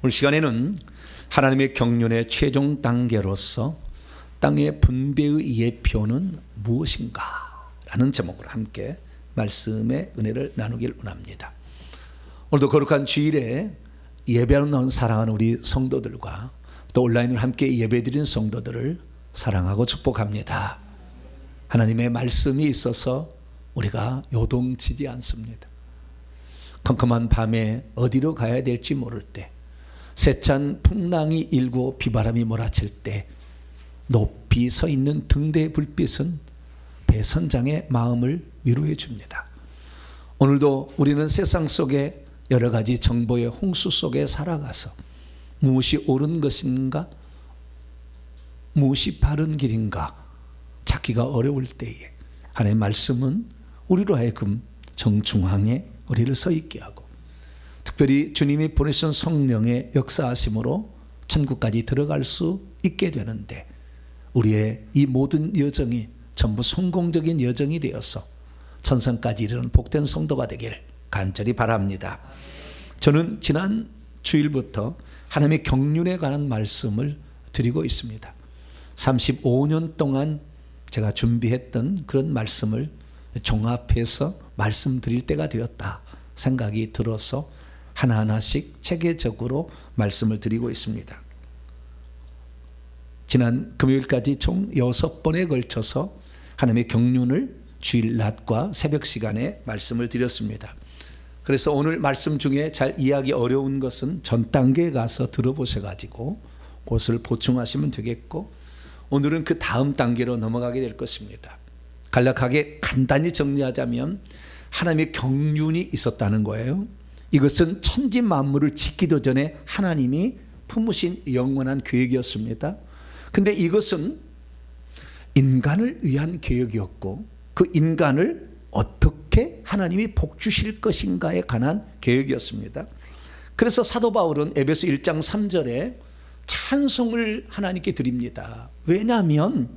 오늘 시간에는 하나님의 경륜의 최종 단계로서 땅의 분배의 예표는 무엇인가? 라는 제목으로 함께 말씀의 은혜를 나누길 원합니다. 오늘도 거룩한 주일에 예배하러 나온 사랑하는 우리 성도들과 또 온라인으로 함께 예배드린 성도들을 사랑하고 축복합니다. 하나님의 말씀이 있어서 우리가 요동치지 않습니다. 컴컴한 밤에 어디로 가야 될지 모를 때, 세찬 풍랑이 일고 비바람이 몰아칠 때 높이 서 있는 등대의 불빛은 배선장의 마음을 위로해 줍니다. 오늘도 우리는 세상 속에 여러 가지 정보의 홍수 속에 살아가서 무엇이 옳은 것인가, 무엇이 바른 길인가 찾기가 어려울 때에 하나님의 말씀은 우리로 하여금 정중앙에 우리를 서 있게 하고, 특별히 주님이 보내신 성령의 역사하심으로 천국까지 들어갈 수 있게 되는데, 우리의 이 모든 여정이 전부 성공적인 여정이 되어서 천상까지 이르는 복된 성도가 되기를 간절히 바랍니다. 저는 지난 주일부터 하나님의 경륜에 관한 말씀을 드리고 있습니다. 35년 동안 제가 준비했던 그런 말씀을 종합해서 말씀드릴 때가 되었다 생각이 들어서 하나하나씩 체계적으로 말씀을 드리고 있습니다. 지난 금요일까지 총 6번에 걸쳐서 하나님의 경륜을 주일 낮과 새벽 시간에 말씀을 드렸습니다. 그래서 오늘 말씀 중에 잘 이해하기 어려운 것은 전 단계에 가서 들어보셔가지고 그것을 보충하시면 되겠고, 오늘은 그 다음 단계로 넘어가게 될 것입니다. 간략하게 간단히 정리하자면 하나님의 경륜이 있었다는 거예요. 이것은 천지 만물을 짓기도 전에 하나님이 품으신 영원한 계획이었습니다. 근데 이것은 인간을 위한 계획이었고, 그 인간을 어떻게 하나님이 복 주실 것인가에 관한 계획이었습니다. 그래서 사도 바울은 에베소 1장 3절에 찬송을 하나님께 드립니다. 왜냐하면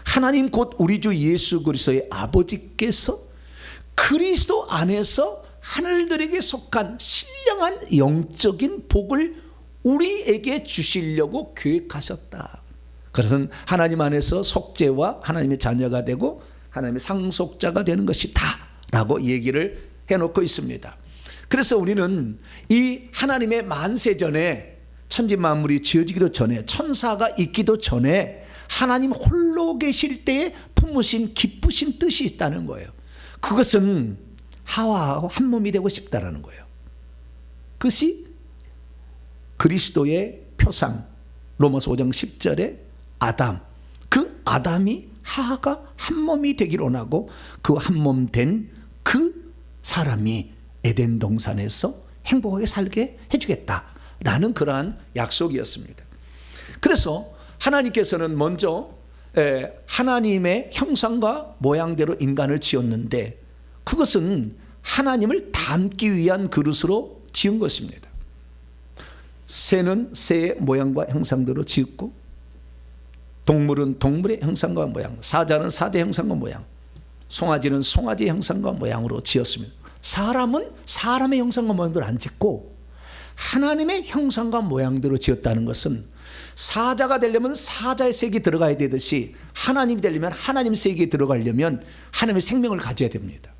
하나님 곧 우리 주 예수 그리스도의 아버지께서 그리스도 안에서 하늘들에게 속한 신령한 영적인 복을 우리에게 주시려고 계획하셨다. 그것은 하나님 안에서 속죄와 하나님의 자녀가 되고 하나님의 상속자가 되는 것이다 라고 얘기를 해놓고 있습니다. 그래서 우리는 이 하나님의 만세전에, 천지 만물이 지어지기도 전에, 천사가 있기도 전에 하나님 홀로 계실 때에 품으신 기쁘신 뜻이 있다는 거예요. 그것은 하와하고 한 몸이 되고 싶다라는 거예요. 그것이 그리스도의 표상, 로마서 5장 10절에 아담, 그 아담이 하하가 한 몸이 되기를 원하고, 그 한 몸 된 그 사람이 에덴 동산에서 행복하게 살게 해주겠다라는 그러한 약속이었습니다. 그래서 하나님께서는 먼저 하나님의 형상과 모양대로 인간을 지었는데, 그것은 하나님을 닮기 위한 그릇으로 지은 것입니다. 새는 새의 모양과 형상대로 지었고, 동물은 동물의 형상과 모양, 사자는 사자의 형상과 모양, 송아지는 송아지의 형상과 모양으로 지었습니다. 사람은 사람의 형상과 모양대로 안 짓고 하나님의 형상과 모양대로 지었다는 것은, 사자가 되려면 사자의 색이 들어가야 되듯이 하나님이 되려면 하나님의 색이 들어가려면 하나님의 생명을 가져야 됩니다.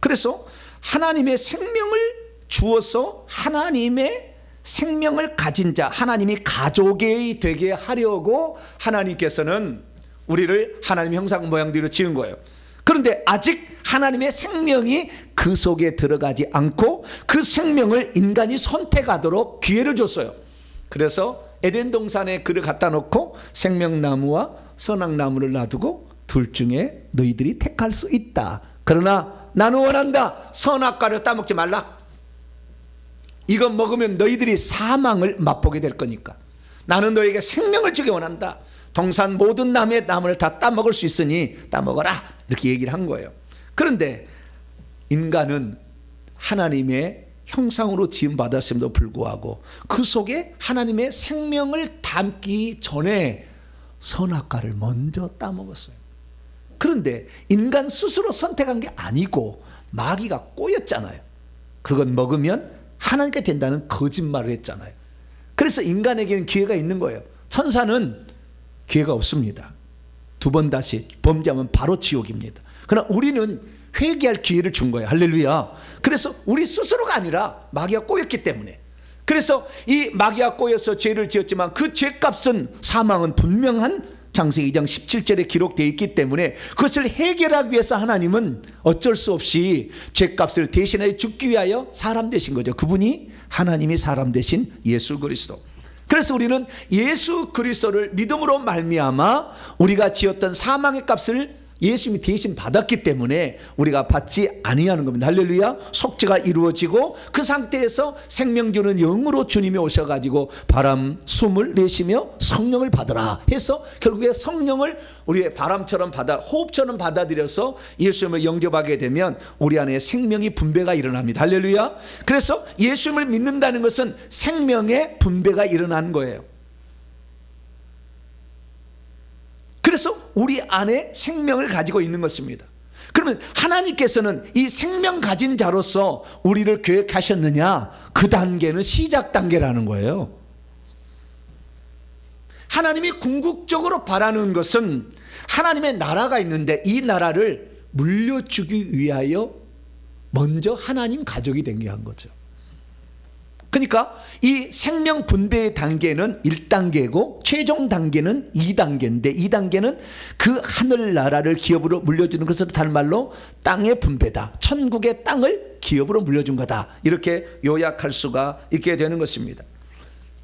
그래서 하나님의 생명을 주어서 하나님의 생명을 가진 자, 하나님이 가족이 되게 하려고 하나님께서는 우리를 하나님의 형상 모양대로 지은 거예요. 그런데 아직 하나님의 생명이 그 속에 들어가지 않고 그 생명을 인간이 선택하도록 기회를 줬어요. 그래서 에덴 동산에 그를 갖다 놓고 생명나무와 선악나무를 놔두고 둘 중에 너희들이 택할 수 있다. 그러나 나는 원한다. 선악과를 따먹지 말라. 이건 먹으면 너희들이 사망을 맛보게 될 거니까 나는 너에게 생명을 주기 원한다. 동산 모든 나무의 나무를 다 따먹을 수 있으니 따먹어라. 이렇게 얘기를 한 거예요. 그런데 인간은 하나님의 형상으로 지음받았음에도 불구하고 그 속에 하나님의 생명을 담기 전에 선악과를 먼저 따먹었어요. 그런데 인간 스스로 선택한 게 아니고 마귀가 꼬였잖아요. 그건 먹으면 하나님께 된다는 거짓말을 했잖아요. 그래서 인간에게는 기회가 있는 거예요. 천사는 기회가 없습니다. 두 번 다시 범죄하면 바로 지옥입니다. 그러나 우리는 회개할 기회를 준 거예요. 할렐루야. 그래서 우리 스스로가 아니라 마귀가 꼬였기 때문에, 그래서 이 마귀가 꼬여서 죄를 지었지만 그 죄값은, 사망은 분명한 창세기 2장 17절에 기록되어 있기 때문에 그것을 해결하기 위해서 하나님은 어쩔 수 없이 죄값을 대신하여 죽기 위하여 사람 되신 거죠. 그분이 하나님이 사람 되신 예수 그리스도. 그래서 우리는 예수 그리스도를 믿음으로 말미암아 우리가 지었던 사망의 값을 예수님이 대신 받았기 때문에 우리가 받지 아니하는 겁니다. 할렐루야. 속죄가 이루어지고 그 상태에서 생명 주는 영으로 주님이 오셔가지고 바람 숨을 내쉬며 성령을 받으라 해서 결국에 성령을 우리의 바람처럼 호흡처럼 받아들여서 예수님을 영접하게 되면 우리 안에 생명이 분배가 일어납니다. 할렐루야. 그래서 예수님을 믿는다는 것은 생명의 분배가 일어나는 거예요. 그래서 우리 안에 생명을 가지고 있는 것입니다. 그러면 하나님께서는 이 생명 가진 자로서 우리를 계획하셨느냐? 그 단계는 시작 단계라는 거예요. 하나님이 궁극적으로 바라는 것은 하나님의 나라가 있는데 이 나라를 물려주기 위하여 먼저 하나님 가족이 된 게 한 거죠. 그러니까 이 생명 분배의 단계는 1단계고 최종 단계는 2단계인데 2단계는 그 하늘나라를 기업으로 물려주는 것으로 다른 말로 땅의 분배다. 천국의 땅을 기업으로 물려준 거다. 이렇게 요약할 수가 있게 되는 것입니다.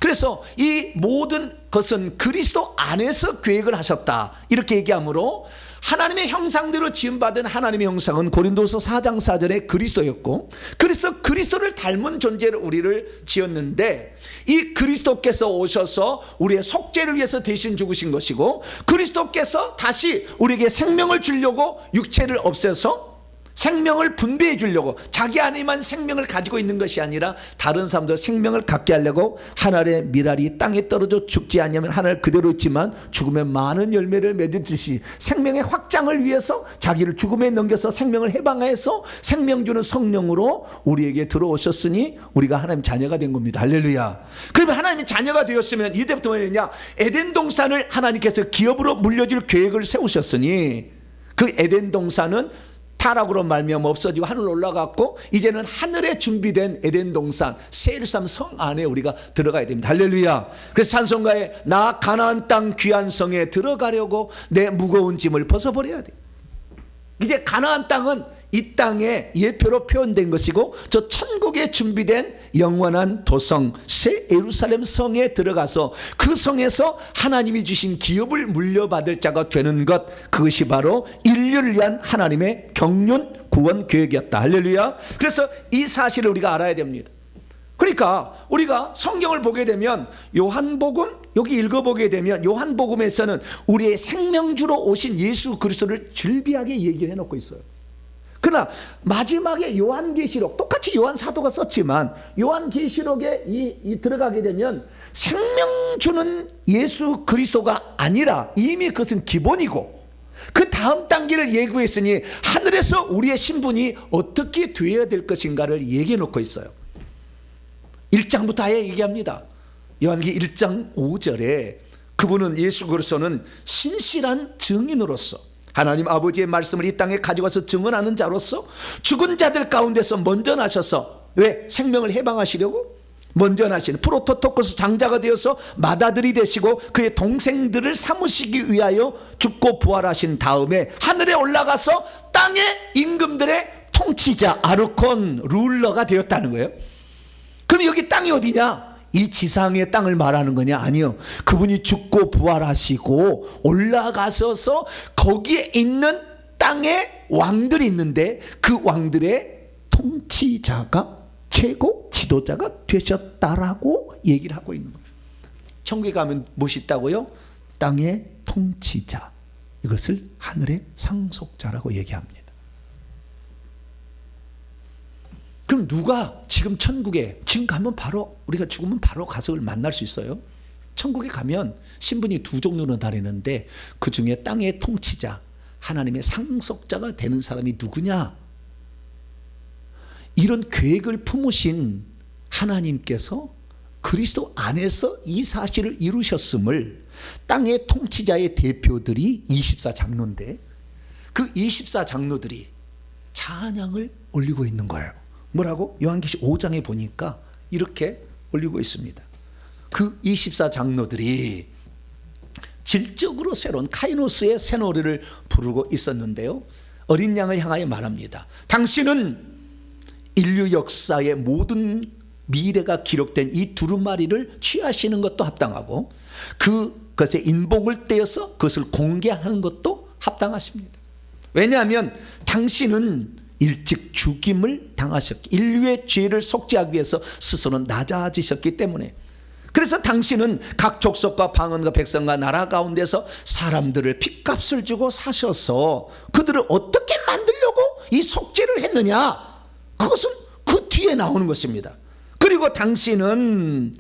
그래서 이 모든 것은 그리스도 안에서 계획을 하셨다. 이렇게 얘기하므로 하나님의 형상대로 지음받은 하나님의 형상은 고린도서 4장 4절에 그리스도였고, 그래서 그리스도를 닮은 존재로 우리를 지었는데 이 그리스도께서 오셔서 우리의 속죄를 위해서 대신 죽으신 것이고, 그리스도께서 다시 우리에게 생명을 주려고 육체를 없애서 생명을 분배해 주려고, 자기 안에만 생명을 가지고 있는 것이 아니라 다른 사람들 생명을 갖게 하려고 하늘의 미랄이 땅에 떨어져 죽지 않으면 하늘 그대로 있지만 죽으면 많은 열매를 맺듯이 생명의 확장을 위해서 자기를 죽음에 넘겨서 생명을 해방해서 생명 주는 성령으로 우리에게 들어오셨으니 우리가 하나님 자녀가 된 겁니다. 할렐루야. 그러면 하나님의 자녀가 되었으면 이때부터 뭐냐? 에덴 동산을 하나님께서 기업으로 물려줄 계획을 세우셨으니 그 에덴 동산은 타락으로 말미암아 없어지고 하늘로 올라갔고 이제는 하늘에 준비된 에덴 동산 새 예루살렘 성 안에 우리가 들어가야 됩니다. 할렐루야. 그래서 찬송가에 나 가나안 땅 귀한 성에 들어가려고 내 무거운 짐을 벗어버려야 돼. 이제 가나안 땅은 이 땅의 예표로 표현된 것이고 저 천국에 준비된 영원한 도성 새 예루살렘 성에 들어가서 그 성에서 하나님이 주신 기업을 물려받을 자가 되는 것, 그것이 바로 인류를 위한 하나님의 경륜 구원 계획이었다. 할렐루야. 그래서 이 사실을 우리가 알아야 됩니다. 그러니까 우리가 성경을 보게 되면 요한복음 여기 읽어보게 되면 요한복음에서는 우리의 생명주로 오신 예수 그리스도를 즐비하게 얘기를 해놓고 있어요. 그러나 마지막에 요한계시록, 똑같이 요한 사도가 썼지만 요한계시록에 들어가게 되면 생명 주는 예수 그리스도가 아니라 이미 그것은 기본이고 그 다음 단계를 예고했으니 하늘에서 우리의 신분이 어떻게 되어야 될 것인가를 얘기해 놓고 있어요. 1장부터 아예 얘기합니다. 요한계시 1장 5절에 그분은 예수 그리스도는 신실한 증인으로서 하나님 아버지의 말씀을 이 땅에 가져가서 증언하는 자로서 죽은 자들 가운데서 먼저 나셔서, 왜? 생명을 해방하시려고 먼저 나시는 프로토토코스 장자가 되어서 맏아들이 되시고 그의 동생들을 삼으시기 위하여 죽고 부활하신 다음에 하늘에 올라가서 땅의 임금들의 통치자 아르콘 룰러가 되었다는 거예요. 그럼 여기 땅이 어디냐? 이 지상의 땅을 말하는 거냐? 아니요. 그분이 죽고 부활하시고 올라가셔서 거기에 있는 땅에 왕들이 있는데 그 왕들의 통치자가 최고 지도자가 되셨다라고 얘기를 하고 있는 거예요. 천국에 가면 무엇이 있다고요? 땅의 통치자. 이것을 하늘의 상속자라고 얘기합니다. 그럼 누가 지금 천국에 지금 가면 바로 우리가 죽으면 바로 가서 만날 수 있어요? 천국에 가면 신분이 두 종류로 나뉘는데 그 중에 땅의 통치자, 하나님의 상속자가 되는 사람이 누구냐? 이런 계획을 품으신 하나님께서 그리스도 안에서 이 사실을 이루셨음을 땅의 통치자의 대표들이 24장로인데 그 24장로들이 찬양을 올리고 있는 거예요. 뭐라고? 요한계시 5장에 보니까 이렇게 올리고 있습니다. 그 24장로들이 질적으로 새로운 카이노스의 새 노래를 부르고 있었는데요. 어린 양을 향하여 말합니다. 당신은 인류 역사의 모든 미래가 기록된 이 두루마리를 취하시는 것도 합당하고 그것의 인복을 떼어서 그것을 공개하는 것도 합당하십니다. 왜냐하면 당신은 일찍 죽임을 당하셨기, 인류의 죄를 속죄하기 위해서 스스로 낮아지셨기 때문에, 그래서 당신은 각 족속과 방언과 백성과 나라 가운데서 사람들을 핏값을 주고 사셔서 그들을 어떻게 만들려고 이 속죄를 했느냐, 그것은 그 뒤에 나오는 것입니다. 그리고 당신은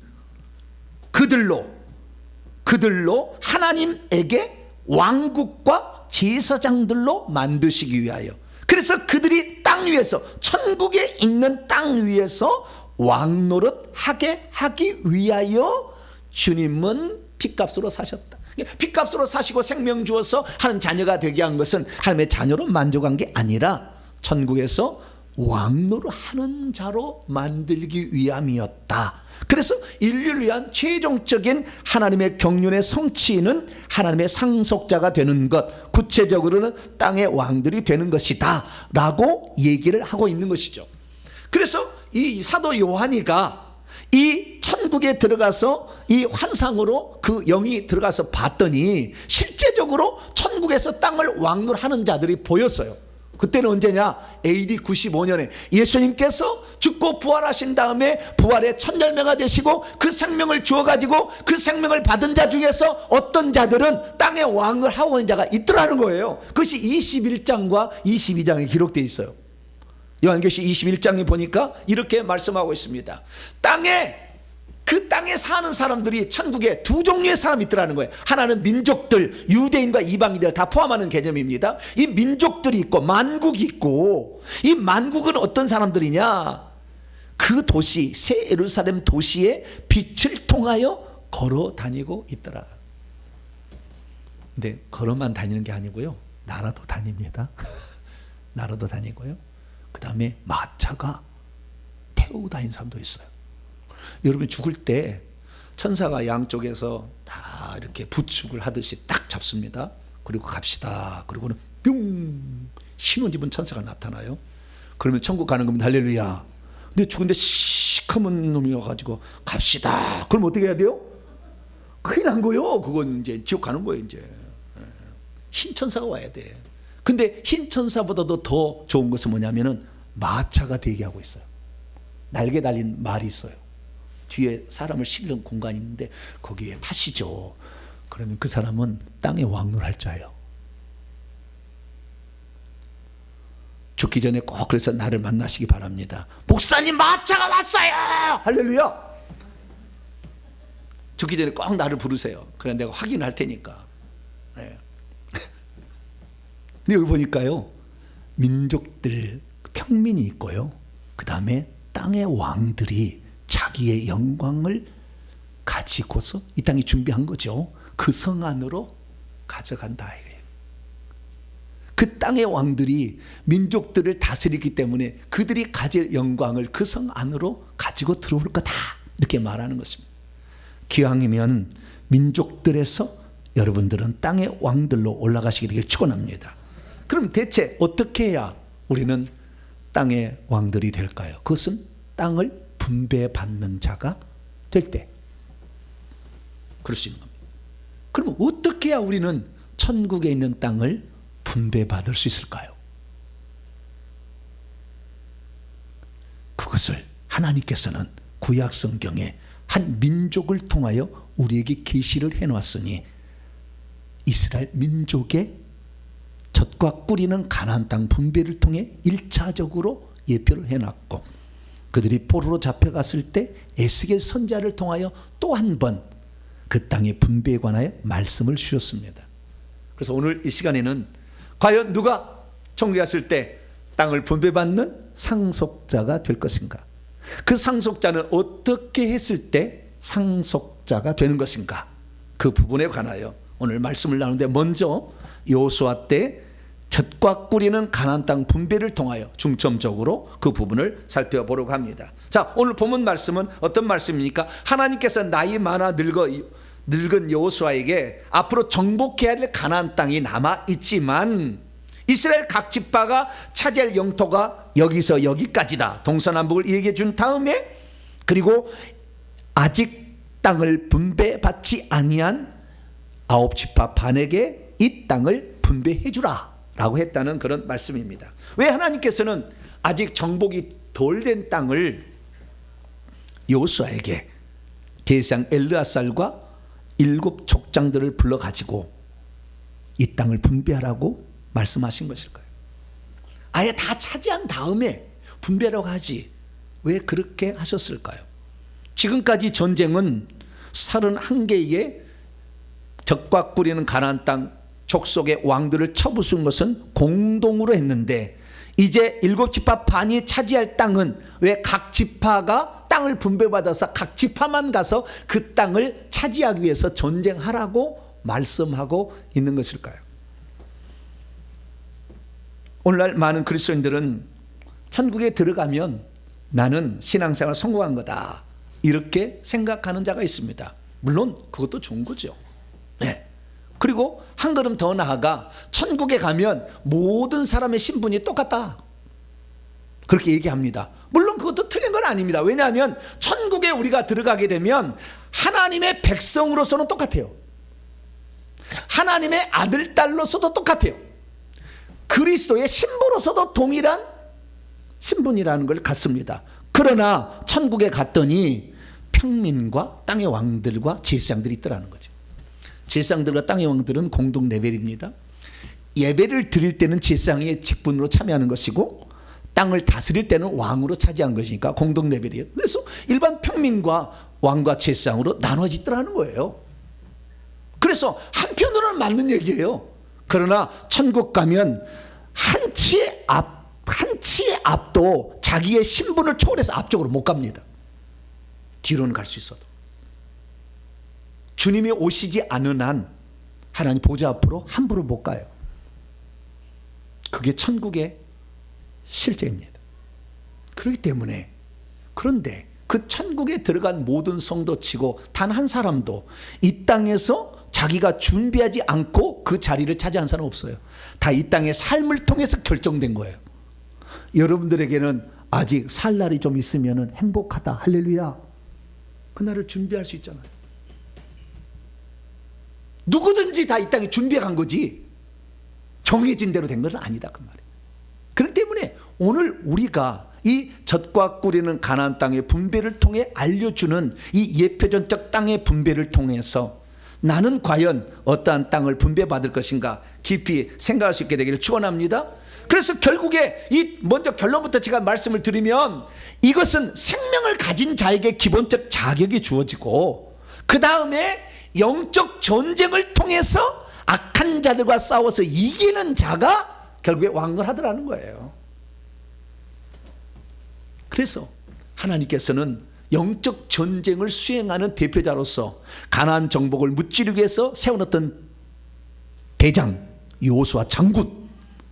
그들로 하나님에게 왕국과 제사장들로 만드시기 위하여, 그래서 그들이 땅 위에서, 천국에 있는 땅 위에서 왕노릇 하게 하기 위하여 주님은 핏값으로 사셨다. 핏값으로 사시고 생명 주어서 하나님 자녀가 되게 한 것은 하나님의 자녀로 만족한 게 아니라 천국에서 왕노릇 하는 자로 만들기 위함이었다. 그래서 인류를 위한 최종적인 하나님의 경륜의 성취는 하나님의 상속자가 되는 것, 구체적으로는 땅의 왕들이 되는 것이다 라고 얘기를 하고 있는 것이죠. 그래서 이 사도 요한이가 이 천국에 들어가서 이 환상으로 그 영이 들어가서 봤더니 실제적으로 천국에서 땅을 왕노릇하는 자들이 보였어요. 그때는 언제냐? AD 95년에 예수님께서 죽고 부활하신 다음에 부활의 첫 열매가 되시고 그 생명을 주어가지고 그 생명을 받은 자 중에서 어떤 자들은 땅의 왕을 하고 있는 자가 있더라는 거예요. 그것이 21장과 22장에 기록되어 있어요. 요한계시 21장에 보니까 이렇게 말씀하고 있습니다. 그 땅에 사는 사람들이 천국에 두 종류의 사람이 있더라는 거예요. 하나는 민족들, 유대인과 이방인들 다 포함하는 개념입니다. 이 민족들이 있고 만국이 있고, 이 만국은 어떤 사람들이냐? 그 도시, 새 예루살렘 도시의 빛을 통하여 걸어 다니고 있더라. 근데 걸어만 다니는 게 아니고요, 나라도 다닙니다. 나라도 다니고요, 그 다음에 마차가 태우고 다니는 사람도 있어요. 여러분 죽을 때 천사가 양쪽에서 다 이렇게 부축을 하듯이 딱 잡습니다. 그리고 갑시다. 그리고는 뿅, 신혼집은 천사가 나타나요. 그러면 천국 가는 겁니다. 할렐루야. 근데 죽은데 시커먼 놈이 와가지고 갑시다. 그럼 어떻게 해야 돼요? 큰일 난 거요. 그건 이제 지옥 가는 거예요. 이제 흰 천사가 와야 돼. 근데 흰 천사보다도 더 좋은 것은 뭐냐면은 마차가 대기하고 있어요. 날개 달린 말이 있어요. 뒤에 사람을 실는 공간이 있는데 거기에 타시죠. 그러면 그 사람은 땅의 왕노릇할 자예요. 죽기 전에 꼭 그래서 나를 만나시기 바랍니다. 목사님, 마차가 왔어요. 할렐루야. 죽기 전에 꼭 나를 부르세요. 그래 내가 확인할 테니까. 네. 근데 여기 보니까요, 민족들, 평민이 있고요, 그 다음에 땅의 왕들이 자기의 영광을 가지고서 이 땅이 준비한 거죠. 그 성 안으로 가져간다 이거예요. 그 땅의 왕들이 민족들을 다스리기 때문에 그들이 가질 영광을 그 성 안으로 가지고 들어올 거다, 이렇게 말하는 것입니다. 기왕이면 민족들에서 여러분들은 땅의 왕들로 올라가시게 되길 축원합니다. 그럼 대체 어떻게 해야 우리는 땅의 왕들이 될까요? 그것은 땅을 분배받는 자가 될 때 그럴 수 있는 겁니다. 그러면 어떻게 해야 우리는 천국에 있는 땅을 분배받을 수 있을까요? 그것을 하나님께서는 구약 성경에 한 민족을 통하여 우리에게 계시를 해놨으니 이스라엘 민족의 젖과 꿀이는 가나안 땅 분배를 통해 1차적으로 예표를 해놨고, 그들이 포로로 잡혀갔을 때 에스겔 선지자를 통하여 또 한 번 그 땅의 분배에 관하여 말씀을 주셨습니다. 그래서 오늘 이 시간에는 과연 누가 천국에 갔을 때 땅을 분배받는 상속자가 될 것인가? 그 상속자는 어떻게 했을 때 상속자가 되는 것인가? 그 부분에 관하여 오늘 말씀을 나누는데, 먼저 여호수아 때 젖과 꿀이는 가나안 땅 분배를 통하여 중점적으로 그 부분을 살펴보려고 합니다. 자, 오늘 본문 말씀은 어떤 말씀입니까? 하나님께서 나이 많아 늙은 여호수아에게 앞으로 정복해야 될 가나안 땅이 남아 있지만 이스라엘 각 지파가 차지할 영토가 여기서 여기까지다, 동서남북을 얘기해 준 다음에, 그리고 아직 땅을 분배받지 아니한 9지파 반에게 이 땅을 분배해 주라 라고 했다는 그런 말씀입니다. 왜 하나님께서는 아직 정복이 덜 된 땅을 여호수아에게 대상 엘르아살과 7 족장들을 불러가지고 이 땅을 분배하라고 말씀하신 것일까요? 아예 다 차지한 다음에 분배라고 하지 왜 그렇게 하셨을까요? 지금까지 전쟁은 31개의 젖과 꿀이는 가나안 땅 족속의 왕들을 쳐부순 것은 공동으로 했는데, 이제 7지파 반이 차지할 땅은 왜 각 지파가 땅을 분배받아서 각 지파만 가서 그 땅을 차지하기 위해서 전쟁하라고 말씀하고 있는 것일까요? 오늘날 많은 그리스도인들은 천국에 들어가면 나는 신앙생활 성공한 거다, 이렇게 생각하는 자가 있습니다. 물론 그것도 좋은 거죠. 네. 그리고 한 걸음 더 나아가 천국에 가면 모든 사람의 신분이 똑같다, 그렇게 얘기합니다. 물론 그것도 틀린 건 아닙니다. 왜냐하면 천국에 우리가 들어가게 되면 하나님의 백성으로서는 똑같아요. 하나님의 아들, 딸로서도 똑같아요. 그리스도의 신부로서도 동일한 신분이라는 걸 갖습니다. 그러나 천국에 갔더니 평민과 땅의 왕들과 제사장들이 있더라는 거죠. 제사장들과 땅의 왕들은 공동 레벨입니다. 예배를 드릴 때는 제사장의 직분으로 참여하는 것이고, 땅을 다스릴 때는 왕으로 차지한 것이니까 공동 레벨이에요. 그래서 일반 평민과 왕과 제사장으로 나눠지더라는 거예요. 그래서 한편으로는 맞는 얘기예요. 그러나 천국 가면 한 치의 앞도 자기의 신분을 초월해서 앞쪽으로 못 갑니다. 뒤로는 갈 수 있어도. 주님이 오시지 않은 한 하나님 보좌 앞으로 함부로 못 가요. 그게 천국의 실제입니다. 그렇기 때문에, 그런데 그 천국에 들어간 모든 성도치고 단 한 사람도 이 땅에서 자기가 준비하지 않고 그 자리를 차지한 사람 없어요. 다 이 땅의 삶을 통해서 결정된 거예요. 여러분들에게는 아직 살 날이 좀 있으면 행복하다, 할렐루야, 그날을 준비할 수 있잖아요. 누구든지 다 이 땅에 준비해 간 거지 정해진 대로 된 건 아니다, 그 말이에요. 그렇기 때문에 오늘 우리가 이 젖과 꿀이는 가나안 땅의 분배를 통해 알려주는 이 예표전적 땅의 분배를 통해서 나는 과연 어떠한 땅을 분배받을 것인가 깊이 생각할 수 있게 되기를 축원합니다. 그래서 결국에 먼저 결론부터 제가 말씀을 드리면, 이것은 생명을 가진 자에게 기본적 자격이 주어지고, 그 다음에 영적 전쟁을 통해서 악한 자들과 싸워서 이기는 자가 결국에 왕을 하더라는 거예요. 그래서 하나님께서는 영적 전쟁을 수행하는 대표자로서 가나안 정복을 무찌르기 위해서 세워놨던 대장 여호수아 장군,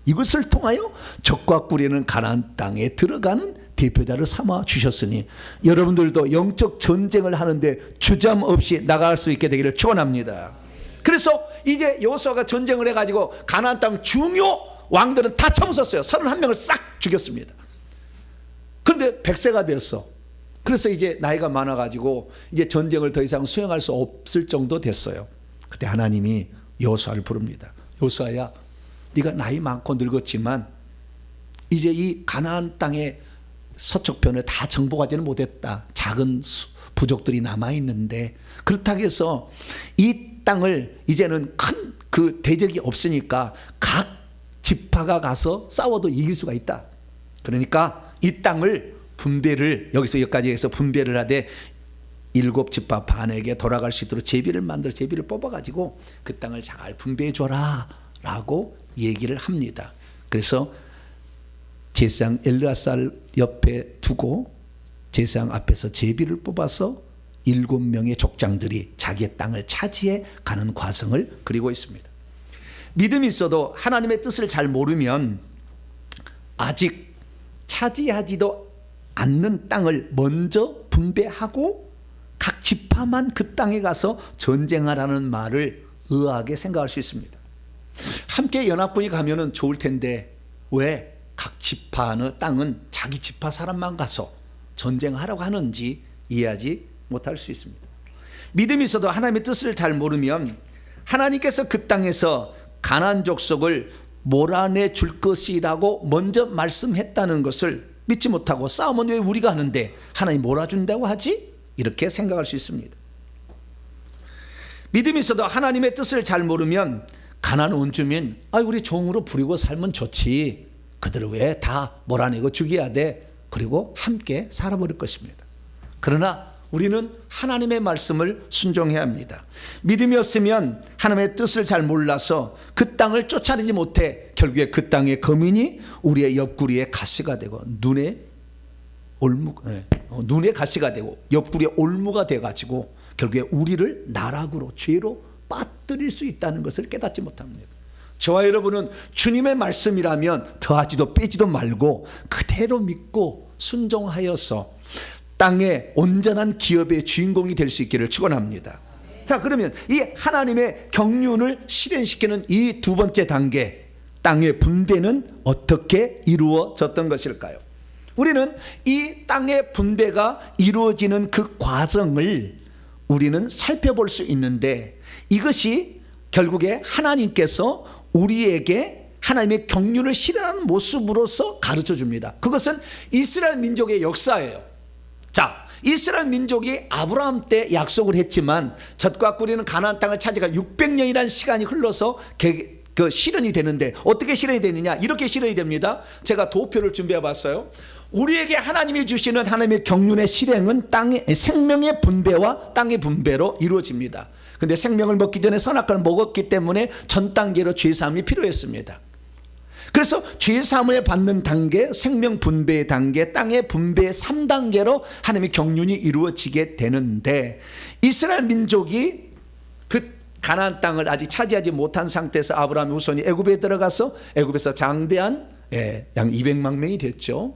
이것을 통하여 젖과 꿀이는 가나안 땅에 들어가는 대표자를 삼아 주셨으니 여러분들도 영적 전쟁을 하는데 주저함 없이 나갈 수 있게 되기를 축원합니다. 그래서 이제 여호수아가 전쟁을 해가지고 가나안 땅 중요 왕들은 다 쳐부쉈어요. 31명을 싹 죽였습니다. 그런데 100세가 되었어. 그래서 이제 나이가 많아가지고 이제 전쟁을 더 이상 수행할 수 없을 정도 됐어요. 그때 하나님이 여호수아를 부릅니다. 여호수아야, 네가 나이 많고 늙었지만 이제 이 가나안 땅의 서쪽편을 다 정복하지는 못했다. 작은 부족들이 남아있는데, 그렇다고 해서 이 땅을 이제는 큰 그 대적이 없으니까 각 지파가 가서 싸워도 이길 수가 있다. 그러니까 이 땅을 분배를, 여기서 여기까지 해서 분배를 하되 7지파 반에게 돌아갈 수 있도록 제비를 뽑아가지고 그 땅을 잘 분배해 줘라 라고 얘기를 합니다. 그래서 제사장 엘르아살 옆에 두고 제사장 앞에서 제비를 뽑아서 7명의 족장들이 자기의 땅을 차지해 가는 과정을 그리고 있습니다. 믿음이 있어도 하나님의 뜻을 잘 모르면 아직 차지하지도 않는 땅을 먼저 분배하고 각 지파만 그 땅에 가서 전쟁하라는 말을 의아하게 생각할 수 있습니다. 함께 연합군이 가면은 좋을 텐데 왜 각 지파의 땅은 자기 지파 사람만 가서 전쟁하라고 하는지 이해하지 못할 수 있습니다. 믿음이 있어도 하나님의 뜻을 잘 모르면 하나님께서 그 땅에서 가나안 족속을 몰아내 줄 것이라고 먼저 말씀했다는 것을 믿지 못하고 싸움은 왜 우리가 하는데 하나님 몰아준다고 하지? 이렇게 생각할 수 있습니다. 믿음이 있어도 하나님의 뜻을 잘 모르면 가나안 원주민 우리 종으로 부리고 살면 좋지, 그들을 왜 다 몰아내고 죽여야 돼? 그리고 함께 살아버릴 것입니다. 그러나 우리는 하나님의 말씀을 순종해야 합니다. 믿음이 없으면 하나님의 뜻을 잘 몰라서 그 땅을 쫓아내지 못해 결국에 그 땅의 거민이 우리의 옆구리에 가시가 되고 눈에 가시가 되고 옆구리에 올무가 돼가지고 결국에 우리를 나락으로 죄로 빠뜨릴 수 있다는 것을 깨닫지 못합니다. 저와 여러분은 주님의 말씀이라면 더하지도 빼지도 말고 그대로 믿고 순종하여서 땅의 온전한 기업의 주인공이 될 수 있기를 축원합니다. 자, 그러면 이 하나님의 경륜을 실현시키는 이 두 번째 단계, 땅의 분배는 어떻게 이루어졌던 것일까요? 우리는 이 땅의 분배가 이루어지는 그 과정을 우리는 살펴볼 수 있는데, 이것이 결국에 하나님께서 우리에게 하나님의 경륜을 실현하는 모습으로서 가르쳐 줍니다. 그것은 이스라엘 민족의 역사예요. 자, 이스라엘 민족이 아브라함 때 약속을 했지만 젖과 꿀이는 가나안 땅을 차지할 600년이라는 시간이 흘러서 그 실현이 되는데 어떻게 실현이 되느냐? 이렇게 실현이 됩니다. 제가 도표를 준비해 봤어요. 우리에게 하나님이 주시는 하나님의 경륜의 실행은 땅의 생명의 분배와 땅의 분배로 이루어집니다. 근데 생명을 먹기 전에 선악과를 먹었기 때문에 전 단계로 죄사함이 필요했습니다. 그래서 죄사함을 받는 단계, 생명 분배의 단계, 땅의 분배의 3단계로 하나님의 경륜이 이루어지게 되는데, 이스라엘 민족이 그 가나안 땅을 아직 차지하지 못한 상태에서 아브라함의 후손이 애굽에 들어가서 애굽에서 장대한 양 200만 명이 됐죠.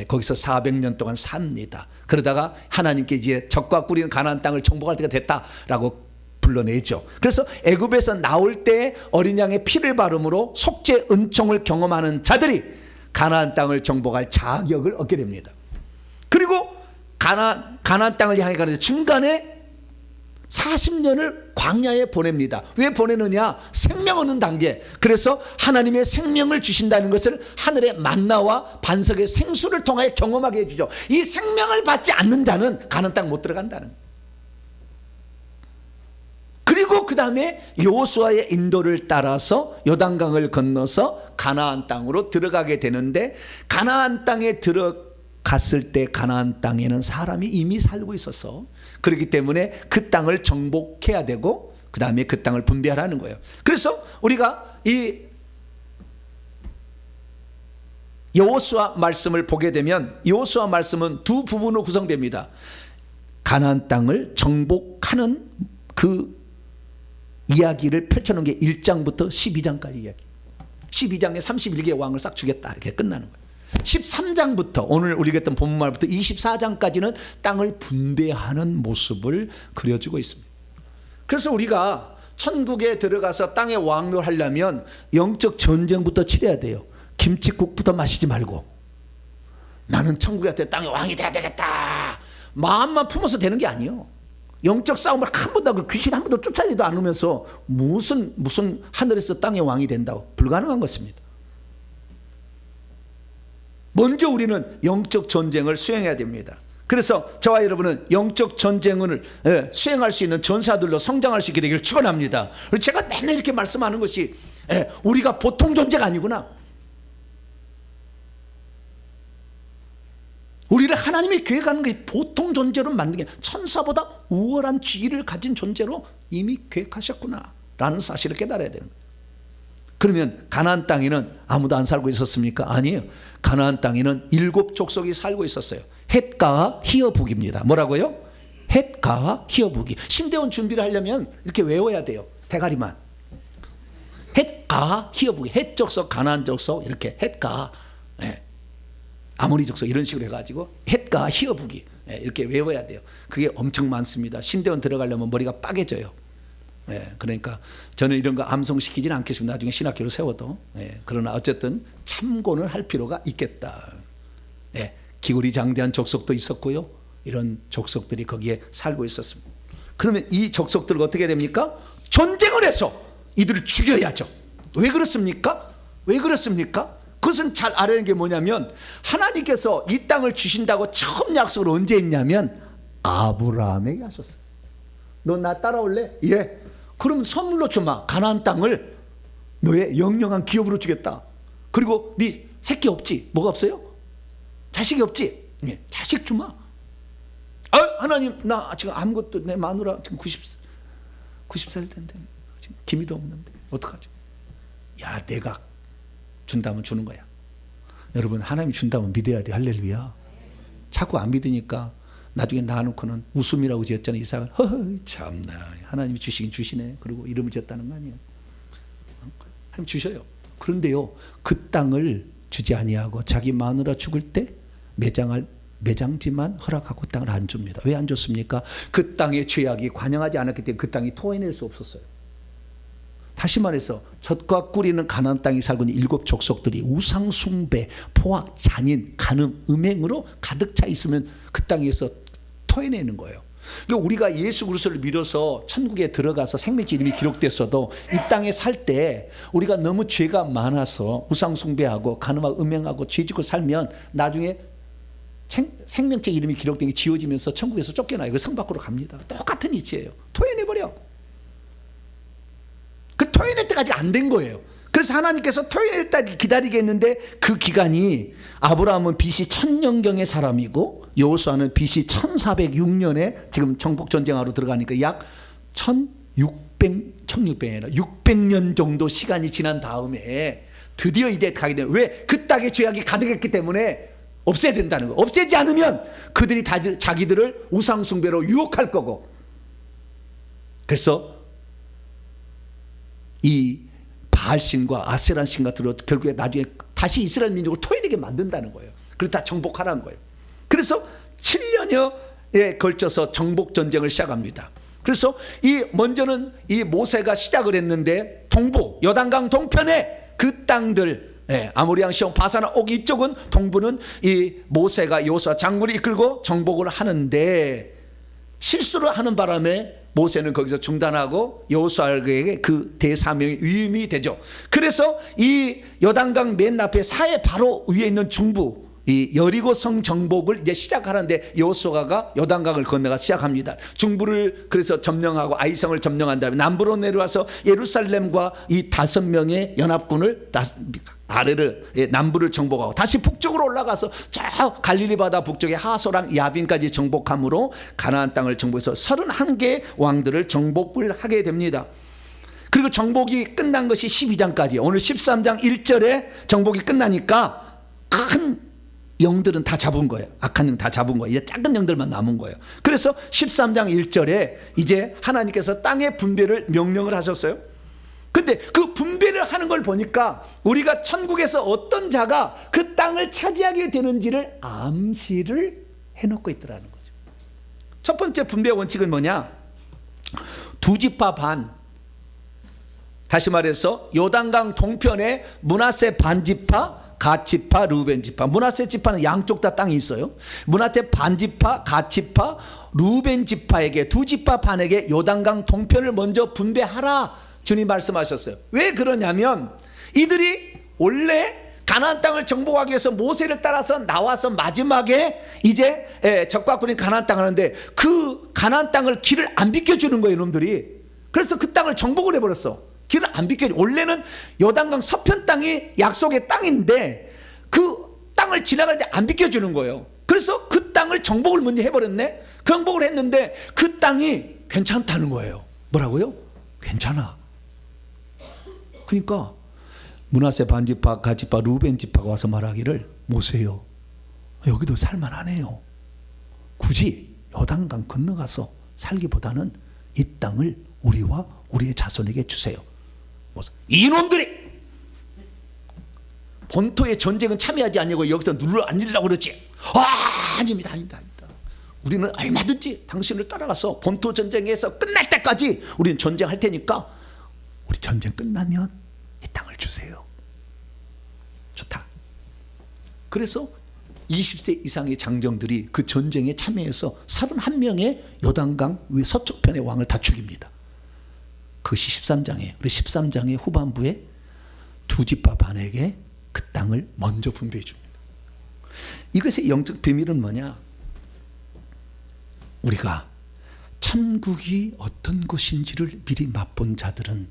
거기서 400년 동안 삽니다. 그러다가 하나님께 이제 젖과 꿀이는 가나안 땅을 정복할 때가 됐다라고 불러내죠. 그래서 애굽에서 나올 때 어린 양의 피를 바름으로 속죄 은총을 경험하는 자들이 가나안 땅을 정복할 자격을 얻게 됩니다. 그리고 가나안 땅을 향해 가는데 중간에 40년을 광야에 보냅니다. 왜 보내느냐? 생명 얻는 단계. 그래서 하나님의 생명을 주신다는 것을 하늘의 만나와 반석의 생수를 통하여 경험하게 해주죠. 이 생명을 받지 않는 자는 가나안 땅 못 들어간다는 거예요. 그리고 그 다음에 여호수아의 인도를 따라서 요단강을 건너서 가나안 땅으로 들어가게 되는데, 가나안 땅에 들어갔을 때 가나안 땅에는 사람이 이미 살고 있어서 그렇기 때문에 그 땅을 정복해야 되고 그 다음에 그 땅을 분배하라는 거예요. 그래서 우리가 이 여호수아 말씀을 보게 되면 여호수아 말씀은 두 부분으로 구성됩니다. 가나안 땅을 정복하는 그 이야기를 펼쳐놓은 게 1장부터 12장까지 이야기. 12장에 31개의 왕을 싹 주겠다 이렇게 끝나는 거예요. 13장부터 오늘 우리가 했던 본문말부터 24장까지는 땅을 분배하는 모습을 그려주고 있습니다. 그래서 우리가 천국에 들어가서 땅에 왕노를 하려면 영적 전쟁부터 치러야 돼요. 김칫국부터 마시지 말고 나는 천국에 갔을 때 땅의 왕이 돼야 되겠다 마음만 품어서 되는 게 아니에요. 영적 싸움을 한 번도 하고 귀신 한 번도 쫓아내지도 않으면서 무슨 하늘에서 땅의 왕이 된다고, 불가능한 것입니다. 먼저 우리는 영적 전쟁을 수행해야 됩니다. 그래서 저와 여러분은 영적 전쟁을 수행할 수 있는 전사들로 성장할 수 있게 되기를 축원합니다. 제가 맨날 이렇게 말씀하는 것이 우리가 보통 존재가 아니구나. 우리를 하나님이 계획하는 게 보통 존재로 만든 게 천사보다 우월한 지위를 가진 존재로 이미 계획하셨구나 라는 사실을 깨달아야 되는 거예요. 그러면 가나안 땅에는 아무도 안 살고 있었습니까? 아니에요. 가나안 땅에는 7 족속이 살고 있었어요. 헷과 히어북입니다. 뭐라고요? 헷가 히어부기. 신대원 준비를 하려면 이렇게 외워야 돼요. 대가리만. 헷가 히어부기. 헷 족속, 가나안 족속 이렇게 헷가, 아모리 족속 이런 식으로 해가지고 헷가 히어부기 이렇게 외워야 돼요. 그게 엄청 많습니다. 신대원 들어가려면 머리가 빠개져요. 그러니까 저는 이런 거 암송시키지는 않겠습니다. 나중에 신학교를 세워도. 그러나 어쨌든 참고는 할 필요가 있겠다. 기구리 장대한 족속도 있었고요. 이런 족속들이 거기에 살고 있었습니다. 그러면 이 족속들을 어떻게 됩니까? 전쟁을 해서 이들을 죽여야죠. 왜 그렇습니까? 왜 그렇습니까? 그것은 잘 알아야 하는 게 뭐냐면 하나님께서 이 땅을 주신다고 처음 약속을 언제 했냐면 아브라함에게 하셨어요. 너 나 따라올래? 예. 그럼 선물로 주마. 가나안 땅을 너의 영영한 기업으로 주겠다. 그리고 네 새끼 없지? 뭐가 없어요? 자식이 없지? 예. 자식 주마. 하나님 나 지금 아무것도 내 마누라 지금 90살 된데 지금 기미도 없는데 어떡하죠? 야, 내가 준다면 주는 거야. 여러분, 하나님이 준다면 믿어야 돼. 할렐루야. 자꾸 안 믿으니까 나중에 낳아놓고는 웃음이라고 지었잖아요. 이삭을. 참나, 하나님이 주시긴 주시네. 그리고 이름을 지었다는 거 아니에요. 하나님 주셔요. 그런데요, 그 땅을 주지 아니하고 자기 마누라 죽을 때 매장지만 허락하고 땅을 안 줍니다. 왜 안 줬습니까? 그 땅의 죄악이 관영하지 않았기 때문에 그 땅이 토해낼 수 없었어요. 다시 말해서 젖과 꿀이는 가나안 땅에 살고 있는 7 족속들이 우상 숭배, 포악, 잔인, 간음, 음행으로 가득 차 있으면 그 땅에서 토해내는 거예요. 그러니까 우리가 예수 그리스도를 믿어서 천국에 들어가서 생명의 이름이 기록됐어도 이 땅에 살 때 우리가 너무 죄가 많아서 우상 숭배하고 간음하고 음행하고 죄짓고 살면 나중에 생명책 이름이 기록된 게 지워지면서 천국에서 쫓겨나요. 그 성 밖으로 갑니다. 똑같은 이치예요. 토해내버려. 그 토해낼 때까지 안 된 거예요. 그래서 하나님께서 토해낼 때까지 기다리게 했는데 그 기간이 아브라함은 BC 1000년경의 사람이고 여호수아는 BC 1406년에 지금 정복전쟁하러 들어가니까 약 1600년 정도 시간이 지난 다음에 드디어 이제 가게 돼요. 왜? 그 땅에 죄악이 가득했기 때문에 없애야 된다는 거. 없애지 않으면 그들이 자기들을 우상숭배로 유혹할 거고. 그래서 이 바알신과 아세란신 같은 결국에 나중에 다시 이스라엘 민족을 토해내게 만든다는 거예요. 그래서 다 정복하라는 거예요. 그래서 7년여에 걸쳐서 정복전쟁을 시작합니다. 그래서 먼저는 이 모세가 시작을 했는데 동부 요단강 동편에 그 땅들 아모리양 시온 바사나 옥 이쪽은 동부는 이 모세가 여호수아 장군을 이끌고 정복을 하는데 실수를 하는 바람에 모세는 거기서 중단하고 여호수아에게 그 대사명이 위임이 되죠. 그래서 이 요단강 맨 앞에 사해 바로 위에 있는 중부 이 여리고성 정복을 이제 시작하는데 여호수아가 요단강을 건너가 시작합니다. 중부를 그래서 점령하고 아이성을 점령한 다음에 남부로 내려와서 예루살렘과 이 5명의 연합군을 아래를 남부를 정복하고 다시 북쪽으로 올라가서 저 갈릴리 바다 북쪽의 하소랑 야빈까지 정복함으로 가나안 땅을 정복해서 31개의 왕들을 정복을 하게 됩니다. 그리고 정복이 끝난 것이 12장까지. 오늘 13장 1절에 정복이 끝나니까 큰 영들은 다 잡은 거예요. 악한 영 다 잡은 거예요. 이제 작은 영들만 남은 거예요. 그래서 13장 1절에 이제 하나님께서 땅의 분배를 명령을 하셨어요. 근데 그 분배를 하는 걸 보니까 우리가 천국에서 어떤 자가 그 땅을 차지하게 되는지를 암시를 해놓고 있더라는 거죠. 첫 번째 분배 원칙은 뭐냐? 2지파 반. 다시 말해서 요단강 동편에 므낫세 반지파, 갓지파, 루벤지파. 므낫세 지파는 양쪽 다 땅이 있어요. 므낫세 반지파, 갓지파, 루벤지파에게 2지파 반에게 요단강 동편을 먼저 분배하라. 주님 말씀하셨어요. 왜 그러냐면 이들이 원래 가나안 땅을 정복하기 위해서 모세를 따라서 나와서 마지막에 이제 적과 군이 가나안 땅을 하는데 그 가나안 땅을 길을 안 비켜주는 거예요, 이놈들이. 그래서 그 땅을 정복을 해버렸어. 길을 안 비켜줘. 원래는 요단강 서편 땅이 약속의 땅인데 그 땅을 지나갈 때 안 비켜주는 거예요. 그래서 그 땅을 정복을 먼저 해버렸네. 정복을 했는데 그 땅이 괜찮다는 거예요. 뭐라고요? 괜찮아. 그러니까 므낫세 반지파, 갓지파, 루벤지파가 와서 말하기를 모세요, 여기도 살만하네요. 굳이 요단강 건너가서 살기보다는 이 땅을 우리와 우리의 자손에게 주세요. 이놈들이 본토의 전쟁은 참여하지 않냐고 여기서 눈을 안 잃으려고 그러지. 아닙니다. 우리는 얼마든지 당신을 따라가서 본토 전쟁에서 끝날 때까지 우리는 전쟁할 테니까 우리 전쟁 끝나면 이 땅을 주세요. 좋다. 그래서 20세 이상의 장정들이 그 전쟁에 참여해서 31명의 요단강 위 서쪽편의 왕을 다 죽입니다. 그것이 13장이에요. 그래서 13장의 후반부에 두 집파 반에게 그 땅을 먼저 분배해 줍니다. 이것의 영적 비밀은 뭐냐? 우리가 천국이 어떤 곳인지를 미리 맛본 자들은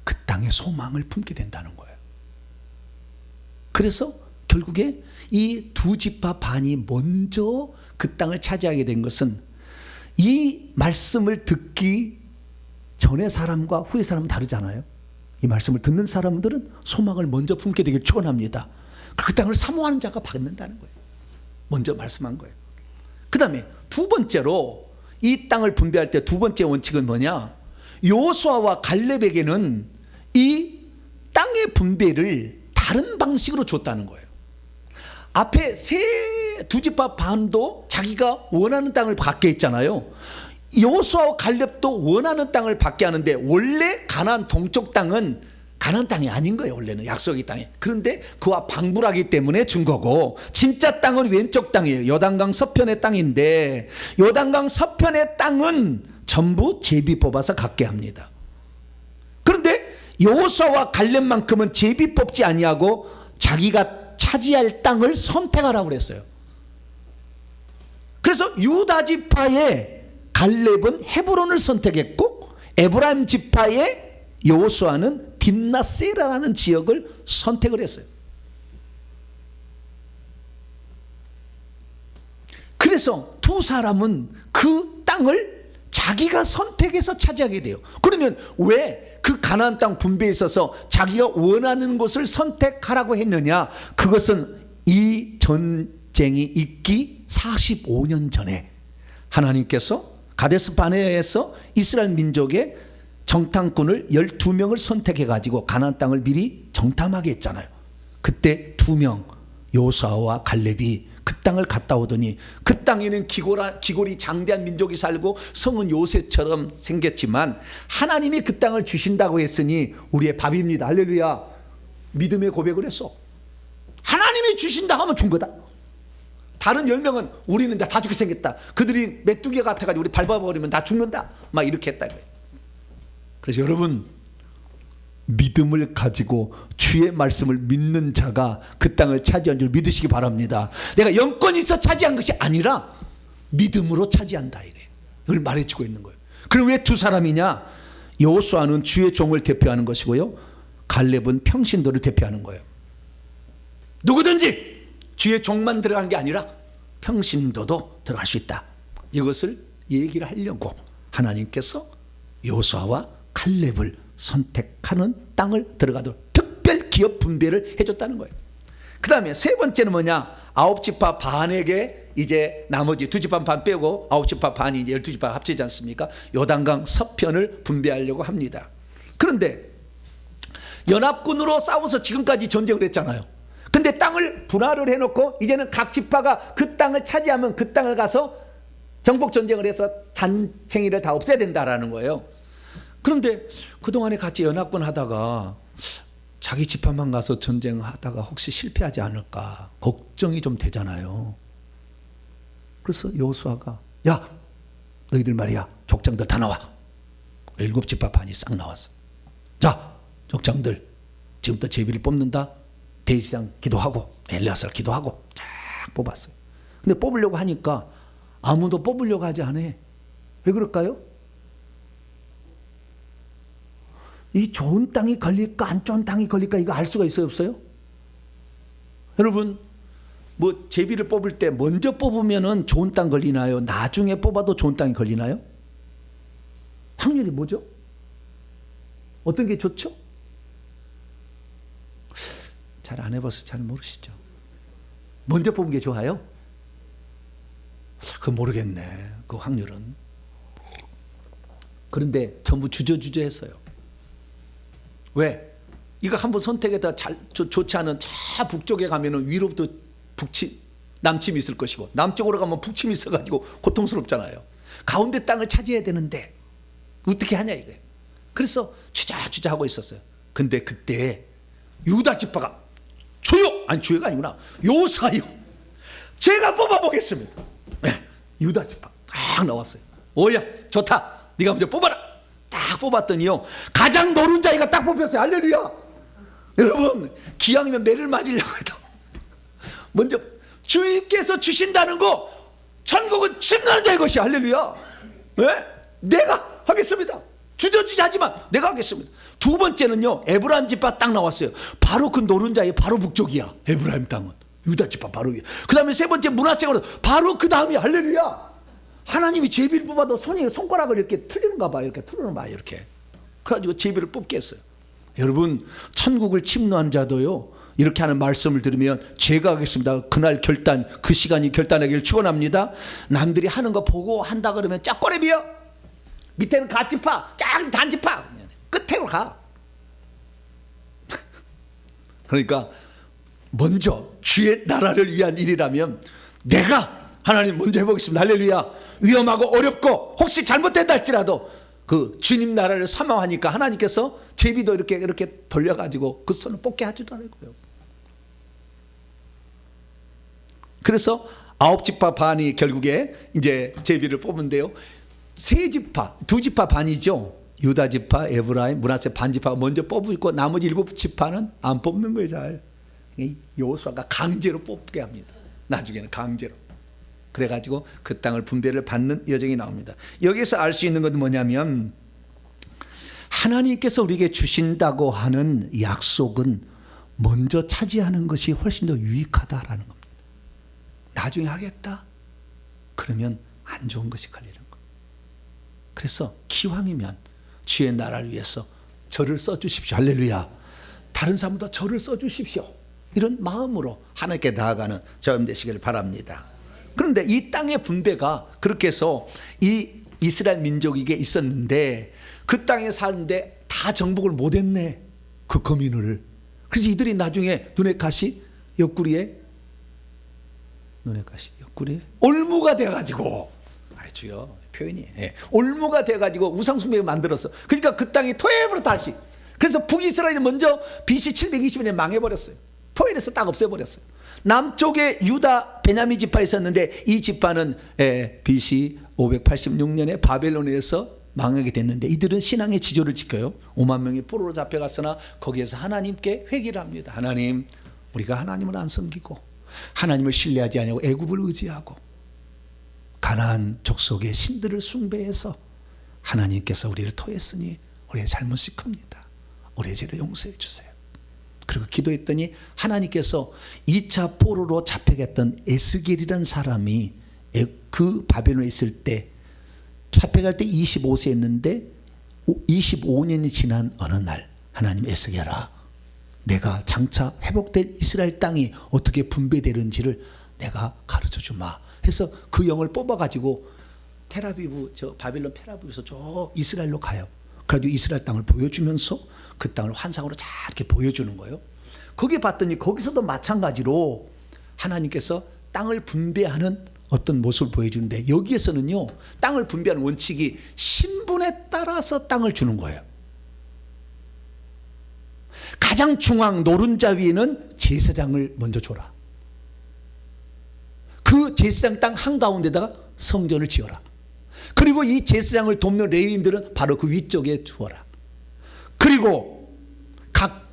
그 땅에 소망을 품게 된다는 거예요. 그래서 결국에 이 두 집파 반이 먼저 그 땅을 차지하게 된 것은 이 말씀을 듣기 전의 사람과 후의 사람은 다르잖아요. 이 말씀을 듣는 사람들은 소망을 먼저 품게 되길 축원합니다. 그 땅을 사모하는 자가 받는다는 거예요. 먼저 말씀한 거예요. 그 다음에 두 번째로 이 땅을 분배할 때 두 번째 원칙은 뭐냐? 여호수아와 갈렙에게는 이 땅의 분배를 다른 방식으로 줬다는 거예요. 앞에 두 집파 반도 자기가 원하는 땅을 받게 했잖아요. 여호수아와 갈렙도 원하는 땅을 받게 하는데 원래 가나안 동쪽 땅은 가나안 땅이 아닌 거예요. 원래는 약속의 땅이. 그런데 그와 방불하기 때문에 준 거고, 진짜 땅은 왼쪽 땅이에요. 요단강 서편의 땅인데 요단강 서편의 땅은 전부 제비 뽑아서 갖게 합니다. 그런데 여호수아와 갈렙만큼은 제비 뽑지 아니하고 자기가 차지할 땅을 선택하라고 그랬어요. 그래서 유다 지파의 갈렙은 헤브론을 선택했고 에브라임 지파의 여호수아는 딥나세라라는 지역을 선택을 했어요. 그래서 두 사람은 그 땅을 자기가 선택해서 차지하게 돼요. 그러면 왜 그 가나안 땅 분배에 있어서 자기가 원하는 곳을 선택하라고 했느냐? 그것은 이 전쟁이 있기 45년 전에 하나님께서 가데스 바네아에서 이스라엘 민족의 정탐꾼을 12명을 선택해 가지고 가나안 땅을 미리 정탐하게 했잖아요. 그때 2명 여호수아와 갈렙이 그 땅을 갔다 오더니 그 땅에는 기골이 장대한 민족이 살고 성은 요새처럼 생겼지만 하나님이 그 땅을 주신다고 했으니 우리의 밥입니다. 할렐루야. 믿음의 고백을 했어. 하나님이 주신다 하면 준 거다. 다른 10명은 우리는 다 죽게 생겼다. 그들이 메뚜기 같아가지고 우리 밟아버리면 다 죽는다. 막 이렇게 했다. 그래서 여러분, 믿음을 가지고 주의 말씀을 믿는 자가 그 땅을 차지한 줄 믿으시기 바랍니다. 내가 영권이 있어 차지한 것이 아니라 믿음으로 차지한다. 이걸 말해주고 있는 거예요. 그럼 왜 두 사람이냐? 여호수아는 주의 종을 대표하는 것이고요, 갈렙은 평신도를 대표하는 거예요. 누구든지 주의 종만 들어간 게 아니라 평신도도 들어갈 수 있다. 이것을 얘기를 하려고 하나님께서 여호수아와 갈렙을 선택하는 땅을 들어가도록 특별 기업 분배를 해줬다는 거예요. 그 다음에 세 번째는 뭐냐? 9지파 반에게 이제 나머지 2지파 반 빼고 9지파 반이 이제 12지파 합치지 않습니까? 요단강 서편을 분배하려고 합니다. 그런데 연합군으로 싸워서 지금까지 전쟁을 했잖아요. 근데 땅을 분할을 해놓고 이제는 각 지파가 그 땅을 차지하면 그 땅을 가서 정복 전쟁을 해서 잔챙이를 다 없애야 된다라는 거예요. 그런데 그동안에 같이 연합군 하다가 자기 지파만 가서 전쟁하다가 혹시 실패하지 않을까 걱정이 좀 되잖아요. 그래서 여호수아가 야, 너희들 말이야, 족장들 다 나와. 7지파 반이 싹 나왔어. 자, 족장들 지금부터 제비를 뽑는다. 대제사장 기도하고 엘리야살 기도하고 쫙 뽑았어요. 근데 뽑으려고 하니까 아무도 뽑으려고 하지 않아. 왜 그럴까요? 이 좋은 땅이 걸릴까 안 좋은 땅이 걸릴까 이거 알 수가 있어요, 없어요? 여러분, 뭐 제비를 뽑을 때 먼저 뽑으면은 좋은 땅 걸리나요? 나중에 뽑아도 좋은 땅이 걸리나요? 확률이 뭐죠? 어떤 게 좋죠? 잘 안 해봐서 잘 모르시죠. 먼저 뽑은 게 좋아요? 그건 모르겠네, 그 확률은. 그런데 전부 주저주저했어요. 왜? 이거 한번 선택해다 좋지 않은 저 북쪽에 가면은 위로부터 남침이 있을 것이고, 남쪽으로 가면 북침이 있어가지고 고통스럽잖아요. 가운데 땅을 차지해야 되는데 어떻게 하냐 이거예요. 그래서 주저하고 있었어요. 근데 그때 유다 지파가 주여가 아니구나, 요사요, 제가 뽑아보겠습니다. 네, 유다 지파 딱 나왔어요. 오야, 좋다, 네가 먼저 뽑아라. 딱 뽑았더니요, 가장 노른 자기가 딱 뽑혔어요. 할렐루야. 여러분, 기왕이면 매를 맞으려고 해도 먼저 주님께서 주신다는 거, 천국은 침노하는 자의 것이. 할렐루야. 네? 내가 하겠습니다. 주저주저하지만 내가 하겠습니다. 두 번째는요, 에브라임 지파 딱 나왔어요. 바로 그 노른 자의 바로 북쪽이야. 에브라임 땅은 유다 지파 바로 위에. 그 다음에 세 번째 므낫세가 바로 그 다음이야. 할렐루야. 하나님이 제비를 뽑아도 손가락을 이렇게 틀리는가 봐. 이렇게 틀어놓은 봐. 이렇게. 그래가지고 제비를 뽑게 했어요. 여러분, 천국을 침노한 자도요, 이렇게 하는 말씀을 들으면 제가 하겠습니다. 그날 결단, 그 시간이 결단하기를 축원합니다. 남들이 하는 거 보고 한다 그러면 짝꼬레비야. 밑에는 가지파, 짝 단지파, 끝으로 가. 그러니까 먼저 주의 나라를 위한 일이라면 내가 하나님 먼저 해보겠습니다. 할렐루야. 위험하고 어렵고 혹시 잘못된다 할지라도 그 주님 나라를 사모하니까 하나님께서 제비도 이렇게 돌려가지고 그 손을 뽑게 하시더라고요. 그래서 9지파 반이 결국에 이제 제비를 뽑은데요, 3지파, 2지파 반이죠. 유다 지파, 에브라임, 므낫세 반지파가 먼저 뽑고 나머지 7지파는 안 뽑는 거예요. 잘. 여호수아가 강제로 뽑게 합니다. 나중에는 강제로. 그래가지고 그 땅을 분배를 받는 여정이 나옵니다. 여기서 알 수 있는 것은 뭐냐면, 하나님께서 우리에게 주신다고 하는 약속은 먼저 차지하는 것이 훨씬 더 유익하다라는 겁니다. 나중에 하겠다? 그러면 안 좋은 것이 걸리는 거예요. 그래서 기왕이면 주의 나라를 위해서 저를 써주십시오. 할렐루야. 다른 사람도 저를 써주십시오. 이런 마음으로 하나님께 나아가는 저여러분 되시기를 바랍니다. 그런데 이 땅의 분배가 그렇게 해서 이 이스라엘 민족에게 있었는데, 그 땅에 사는데 다 정복을 못했네, 그 거민을. 그래서 이들이 나중에 눈에 가시 옆구리에 올무가 돼가지고, 주여 표현이, 올무가 돼가지고 우상숭배를 만들었어. 그러니까 그 땅이 토해버려 다시. 그래서 북이스라엘이 먼저 BC 720년에 망해버렸어요. 토해에서 딱 없애버렸어요. 남쪽에 유다 베냐민 지파 있었는데 이 지파는 BC 586년에 바벨론에서 망하게 됐는데, 이들은 신앙의 지조를 지켜요. 5만 명이 포로로 잡혀갔으나 거기에서 하나님께 회개를 합니다. 하나님, 우리가 하나님을 안 섬기고 하나님을 신뢰하지 아니하고 애굽을 의지하고 가나안 족속의 신들을 숭배해서 하나님께서 우리를 토했으니 우리의 잘못이 큽니다. 우리의 죄를 용서해 주세요. 그리고 기도했더니 하나님께서 2차 포로로 잡혀갔던 에스겔이라는 사람이 그 바벨론에 있을 때, 잡혀갈 때 25세였는데 25년이 지난 어느 날, 하나님, 에스겔아, 내가 장차 회복될 이스라엘 땅이 어떻게 분배되는지를 내가 가르쳐 주마 해서 그 영을 뽑아가지고 테라비브, 저 바벨론 테라비브에서 저 이스라엘로 가요. 그래가지고 이스라엘 땅을 보여주면서 그 땅을 환상으로 잘 이렇게 보여주는 거예요. 거기 봤더니 거기서도 마찬가지로 하나님께서 땅을 분배하는 어떤 모습을 보여주는데, 여기에서는요, 땅을 분배하는 원칙이 신분에 따라서 땅을 주는 거예요. 가장 중앙 노른자 위에는 제사장을 먼저 줘라. 그 제사장 땅 한가운데다가 성전을 지어라. 그리고 이 제사장을 돕는 레위인들은 바로 그 위쪽에 주어라. 그리고 각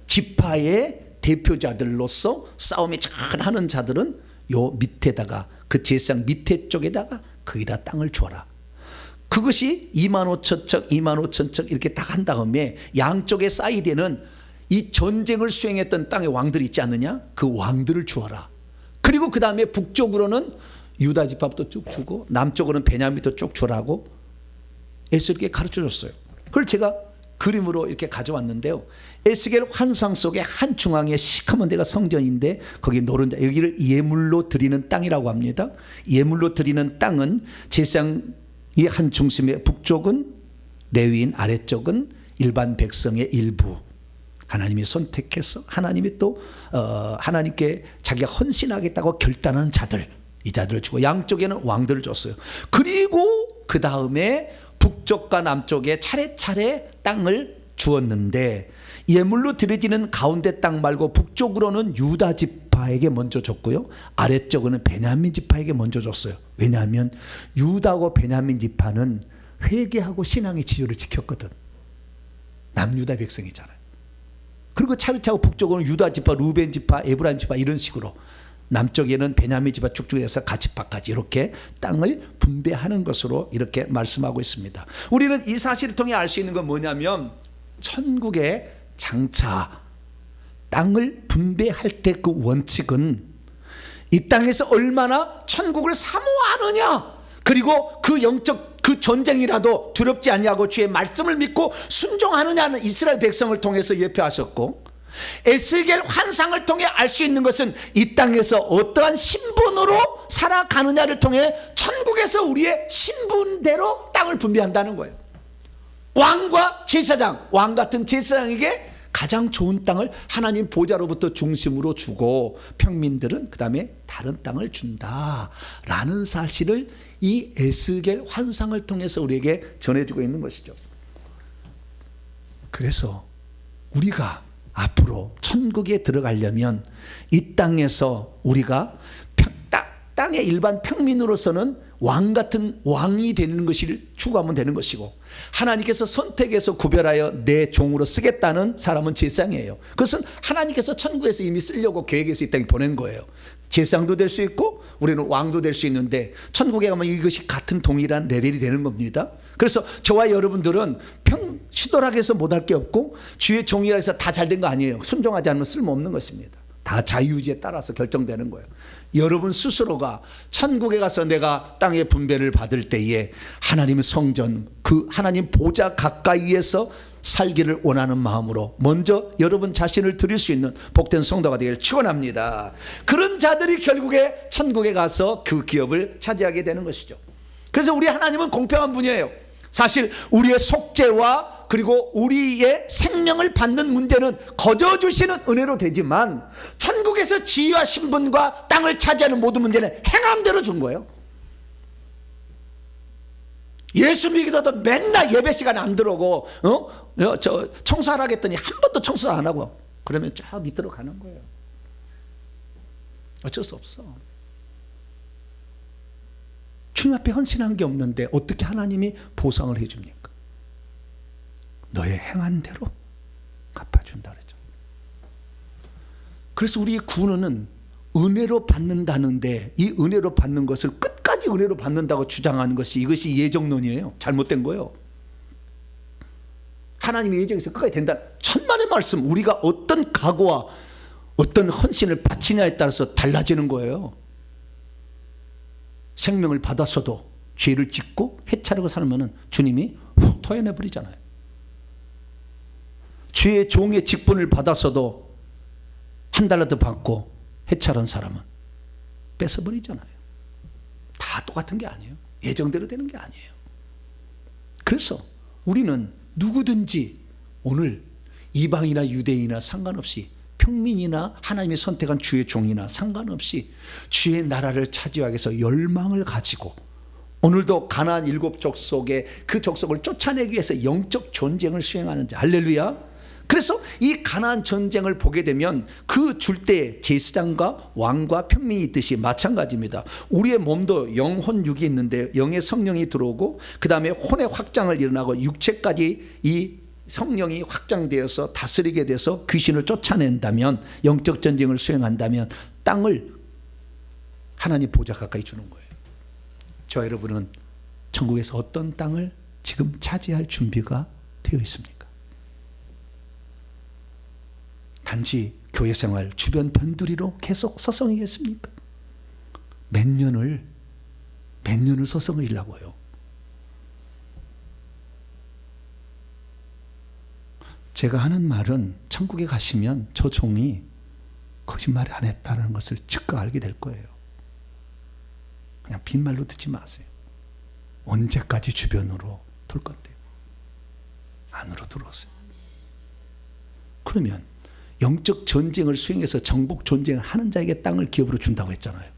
지파의 대표자들로서 싸움이 잘 하는 자들은 요 밑에다가, 그 제사장 밑에 쪽에다가 거기다 땅을 주어라. 그것이 25,000척, 25,000척 이렇게 딱 한 다음에 양쪽의 사이드에는 이 전쟁을 수행했던 땅의 왕들이 있지 않느냐? 그 왕들을 주어라. 그리고 그 다음에 북쪽으로는 유다 지파부터 쭉 주고 남쪽으로는 베냐민부터 쭉 주라고 에스겔에게 가르쳐 줬어요. 그걸 제가 그림으로 이렇게 가져왔는데요. 에스겔 환상 속에 한 중앙에 시커먼 데가 성전인데 거기 노른자, 여기를 예물로 드리는 땅이라고 합니다. 예물로 드리는 땅은 제사장이 한 중심에 북쪽은 레위인, 아래쪽은 일반 백성의 일부. 하나님이 선택해서 하나님이 또 하나님께 자기가 헌신하겠다고 결단한 자들, 이 자들을 주고 양쪽에는 왕들을 줬어요. 그리고 그 다음에 북쪽과 남쪽에 차례차례 땅을 주었는데 예물로 드려지는 가운데 땅 말고 북쪽으로는 유다 지파에게 먼저 줬고요, 아래쪽은 베냐민 지파에게 먼저 줬어요. 왜냐하면 유다하고 베냐민 지파는 회개하고 신앙의 지조를 지켰거든. 남유다 백성이잖아요. 그리고 차근차근 북쪽으로는 유다 지파, 루벤 지파, 에브라임 지파 이런 식으로, 남쪽에는 베냐민 지파 쭉쭉해서 가지파까지 이렇게 땅을 분배하는 것으로 이렇게 말씀하고 있습니다. 우리는 이 사실을 통해 알 수 있는 건 뭐냐면 천국의 장차 땅을 분배할 때 그 원칙은 이 땅에서 얼마나 천국을 사모하느냐, 그리고 그 영적 그 전쟁이라도 두렵지 아니하고 주의 말씀을 믿고 순종하느냐는 이스라엘 백성을 통해서 예표하셨고, 에스겔 환상을 통해 알 수 있는 것은 이 땅에서 어떠한 신분으로 살아가느냐를 통해 천국에서 우리의 신분대로 땅을 분배한다는 거예요. 왕과 제사장, 왕 같은 제사장에게 가장 좋은 땅을 하나님 보좌로부터 중심으로 주고 평민들은 그 다음에 다른 땅을 준다라는 사실을 이 에스겔 환상을 통해서 우리에게 전해주고 있는 것이죠. 그래서 우리가 앞으로 천국에 들어가려면 이 땅에서 우리가 땅의 일반 평민으로서는 왕 같은 왕이 되는 것을 추구하면 되는 것이고, 하나님께서 선택해서 구별하여 내 종으로 쓰겠다는 사람은 제사장이에요. 그것은 하나님께서 천국에서 이미 쓰려고 계획해서 이 땅에 보낸 거예요. 제사장도 될 수 있고 우리는 왕도 될 수 있는데, 천국에 가면 이것이 같은 동일한 레벨이 되는 겁니다. 그래서 저와 여러분들은 시도하게 해서 못할 게 없고 주의 종이라 해서 다 잘 된 거 아니에요. 순종하지 않으면 쓸모없는 것입니다. 다 자유의지에 따라서 결정되는 거예요. 여러분 스스로가 천국에 가서 내가 땅의 분배를 받을 때에 하나님의 성전, 그 하나님 보좌 가까이에서 살기를 원하는 마음으로 먼저 여러분 자신을 드릴 수 있는 복된 성도가 되기를 축원합니다. 그런 자들이 결국에 천국에 가서 그 기업을 차지하게 되는 것이죠. 그래서 우리 하나님은 공평한 분이에요. 사실 우리의 속죄와 그리고 우리의 생명을 받는 문제는 거저 주시는 은혜로 되지만, 천국에서 지위와 신분과 땅을 차지하는 모든 문제는 행함대로 준 거예요. 예수 믿기도 맨날 예배 시간에 안 들어오고 저 청소하라 했더니 한 번도 청소 안 하고 그러면 쫙 밑으로 가는 거예요. 어쩔 수 없어. 주님 앞에 헌신한 게 없는데 어떻게 하나님이 보상을 해줍니까? 너의 행한 대로 갚아준다 그러죠. 그래서 우리의 구원은 은혜로 받는다는데, 이 은혜로 받는 것을 끝까지 은혜로 받는다고 주장하는 것이, 이것이 예정론이에요. 잘못된 거예요. 하나님의 예정에서 끝까지 된다. 천만의 말씀, 우리가 어떤 각오와 어떤 헌신을 바치냐에 따라서 달라지는 거예요. 생명을 받았어도 죄를 짓고 해차려고 살면은 주님이 훅 토해내버리잖아요. 죄의 종의 직분을 받았어도 $1 받고 해차른 사람은 뺏어버리잖아요. 다 똑같은 게 아니에요. 예정대로 되는 게 아니에요. 그래서 우리는 누구든지 오늘 이방이나 유대인이나 상관없이, 평민이나 하나님이 선택한 주의 종이나 상관없이 주의 나라를 차지하기 위해서 열망을 가지고, 오늘도 가나안 7 족속의 그 족속을 쫓아내기 위해서 영적 전쟁을 수행하는 자. 할렐루야. 그래서 이 가나안 전쟁을 보게 되면 그 줄 때 제사장과 왕과 평민이 있듯이 마찬가지입니다. 우리의 몸도 영혼 육이 있는데 영의 성령이 들어오고 그 다음에 혼의 확장을 일어나고 육체까지 이 성령이 확장되어서 다스리게 돼서 귀신을 쫓아낸다면, 영적 전쟁을 수행한다면 땅을 하나님 보좌 가까이 주는 거예요. 저 여러분은 천국에서 어떤 땅을 지금 차지할 준비가 되어 있습니까? 단지 교회 생활 주변 변두리로 계속 서성이겠습니까? 몇 년을 서성이려고요. 제가 하는 말은 천국에 가시면 저 종이 거짓말을 안 했다는 것을 즉각 알게 될 거예요. 그냥 빈말로 듣지 마세요. 언제까지 주변으로 돌 건데요? 안으로 들어오세요. 그러면 영적 전쟁을 수행해서 정복 전쟁을 하는 자에게 땅을 기업으로 준다고 했잖아요.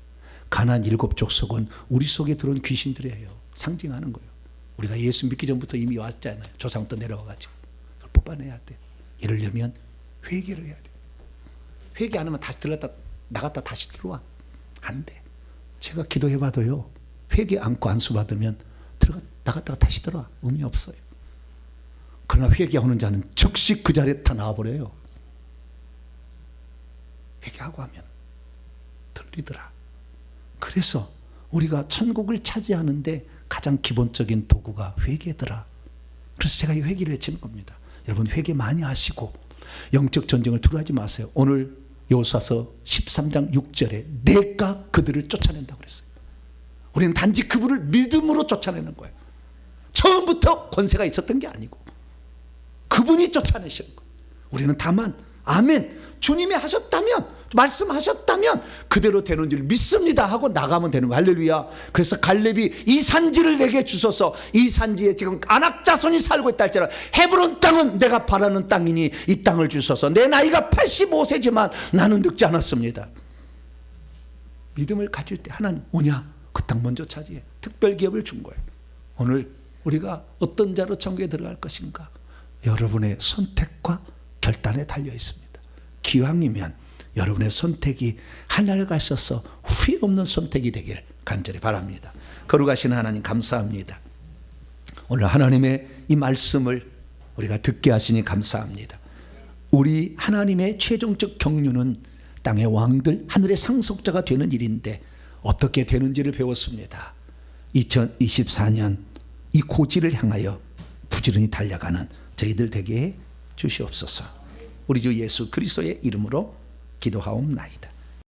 가나안 7족속은 우리 속에 들어온 귀신들이에요. 상징하는 거예요. 우리가 예수 믿기 전부터 이미 왔잖아요. 조상부터 내려와가지고 그걸 뽑아내야 돼요. 이러려면 회개를 해야 돼요. 회개 안 하면 다시 들어갔다 나갔다 다시 들어와. 안 돼. 제가 기도해봐도요, 회개 않고 안수 받으면 나갔다가 다시 들어와. 의미 없어요. 그러나 회개하는 자는 즉시 그 자리에 다 나와버려요. 회개하고 하면 들리더라. 그래서 우리가 천국을 차지하는데 가장 기본적인 도구가 회개더라. 그래서 제가 이 회개를 외치는 겁니다. 여러분, 회개 많이 하시고 영적 전쟁을 두려워하지 마세요. 오늘 여호수아서 13장 6절에 내가 그들을 쫓아낸다고 그랬어요. 우리는 단지 그분을 믿음으로 쫓아내는 거예요. 처음부터 권세가 있었던 게 아니고 그분이 쫓아내시는 거예요. 우리는 다만 아멘, 주님이 하셨다면, 말씀하셨다면 그대로 되는 줄 믿습니다 하고 나가면 되는 거예요. 할렐루야. 그래서 갈렙이 이 산지를 내게 주소서. 이 산지에 지금 아낙 자손이 살고 있다 할지라 헤브론 땅은 내가 바라는 땅이니 이 땅을 주소서. 내 나이가 85세지만 나는 늙지 않았습니다. 믿음을 가질 때 하나님 오냐? 그 땅 먼저 차지해. 특별 기업을 준 거예요. 오늘 우리가 어떤 자로 천국에 들어갈 것인가? 여러분의 선택과 결단에 달려 있습니다. 기왕이면 여러분의 선택이 하나님을 가셔서 후회 없는 선택이 되길 간절히 바랍니다. 거룩하신 하나님 감사합니다. 오늘 하나님의 이 말씀을 우리가 듣게 하시니 감사합니다. 우리 하나님의 최종적 경륜은 땅의 왕들, 하늘의 상속자가 되는 일인데 어떻게 되는지를 배웠습니다. 2024년 이 고지를 향하여 부지런히 달려가는 저희들 되게 해 주시옵소서. 우리 주 예수 그리스도의 이름으로 기도하옵나이다.